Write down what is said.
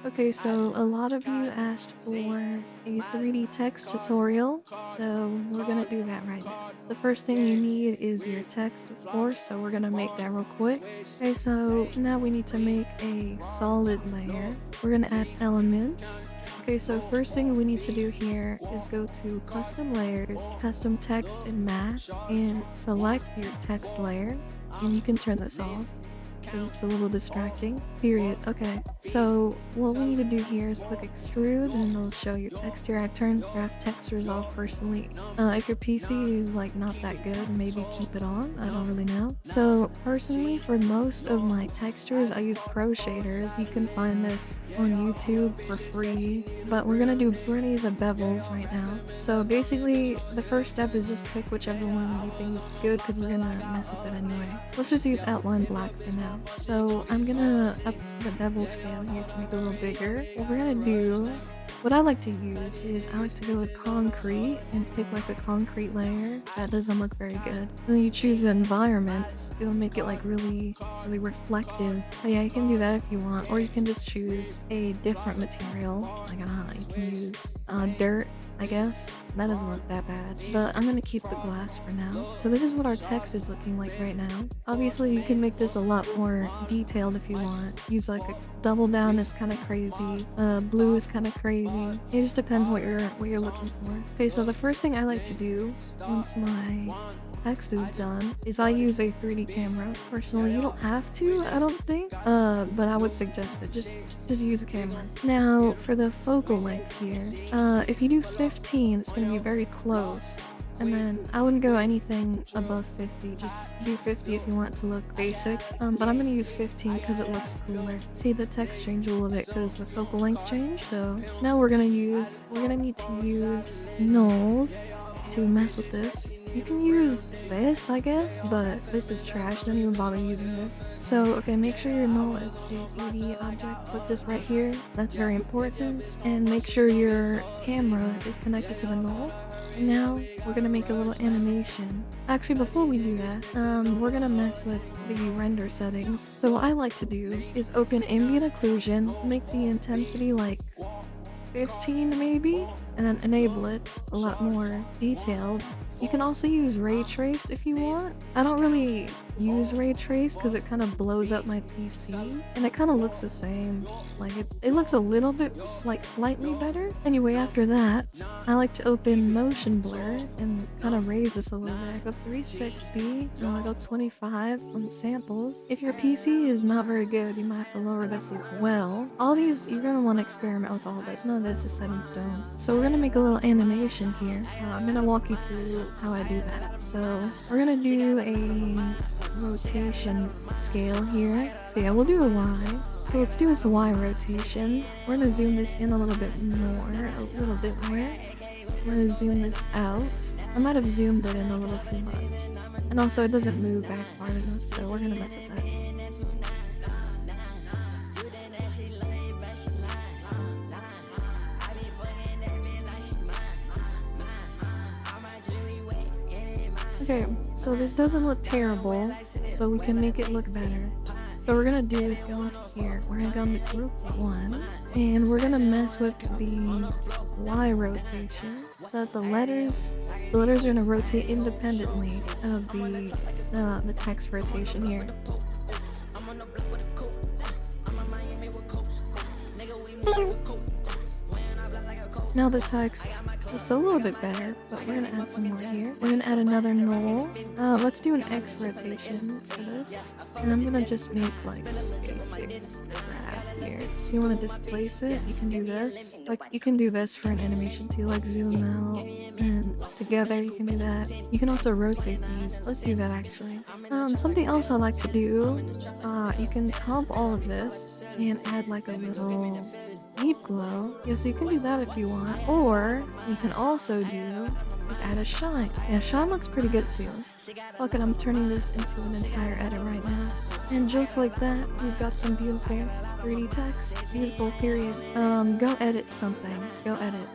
Okay, so a lot of you asked for a 3D text tutorial, so we're gonna do that right now. The first thing you need is your text, of course, so we're gonna make that real quick. Okay, so now we need to make a solid layer. We're gonna add elements. Okay, so first thing we need to do here is go to custom layers, custom text and mask, and select your text layer, and you can turn this off. It's a little distracting. Period. Okay. So what we need to do here is click extrude and it'll show your texture. I turn graph textures off personally. If your PC is like not that good, maybe keep it on. I don't really know. So personally, for most of my textures, I use pro shaders. You can find this on YouTube for free. But we're gonna use the bevels right now. So basically, the first step is just pick whichever one you think is good because we're gonna mess with it anyway. Let's just use outline black for now. So I'm gonna up the bevel scale here to make it a little bigger. What we're gonna do, what I like to use is I like to go with concrete and pick like a concrete layer. That doesn't look very good. When you choose the environments, it'll make it like really reflective. So yeah, you can do that if you want, or you can just choose a different material. Like I don't know, you can use dirt, I guess. That doesn't look that bad, but I'm gonna keep the glass for now. So this is what our text is looking like right now. Obviously, you can make this a lot more detailed if you want. Use like a double down is kind of crazy. Blue is kind of crazy. It just depends what you're looking for. Okay, so the first thing I like to do once my text is done is I use a 3D camera. Personally, you don't have to, I don't think, but I would suggest it. Just use a camera. Now for the focal length here, if you do 15, it's gonna be very close. And then I wouldn't go anything above 50, just do 50 if you want to look basic. But I'm gonna use 15 because it looks cooler. See the text change a little bit because the focal length changed. So now we're gonna need to use nulls to mess with this. You can use this, I guess, but this is trash. Don't even bother using this. So, okay, make sure your null is a 3D object. Put this right here. That's very important. And make sure your camera is connected to the null. And now we're gonna make a little animation. Actually, before we do that, we're gonna mess with the render settings. So what I like to do is open ambient occlusion, make the intensity like 15 maybe, and then enable it a lot more detailed. You can also use ray trace if you want. I don't really use ray trace because it kind of blows up my PC and it kind of looks the same. Like it looks a little bit like slightly better. Anyway, after that, I like to open motion blur and kind of raise this a little bit. I go 360, and I go 25 on samples. If your PC is not very good, you might have to lower this as well. All these, you're gonna want to experiment with all this. None of this is set in stone. So we're gonna make a little animation here. I'm gonna walk you through how I do that. So we're gonna do a rotation scale here. So yeah, we'll do a Y. So let's do this Y rotation. We're gonna zoom this in a little bit more. We're gonna zoom this out. I might have zoomed it in a little too much. And also it doesn't move back far enough, so we're gonna mess with that. Okay, so this doesn't look terrible, but we can make it look better. So what we're gonna do is go into here, we're gonna go into group 1, and we're gonna mess with the Y rotation, so that the letters are gonna rotate independently of the text rotation here. Now the text looks a little bit better, but we're gonna add some more here. We're gonna add another null. Let's do an X rotation for this. And I'm gonna just make like a basic graph here. If you want to displace it, you can do this. Like you can do this for an animation too, like zoom out and together you can do that. You can also rotate these. Let's do that actually. Something else I like to do, you can comp all of this and add like a little deep glow. Yeah, so you can do that if you want. Or you can also do is add a shine. Yeah, shine looks pretty good too. Fuck it, I'm turning this into an entire edit right now. And just like that, we've got some beautiful 3D text. Beautiful, period. Go edit something. Go edit.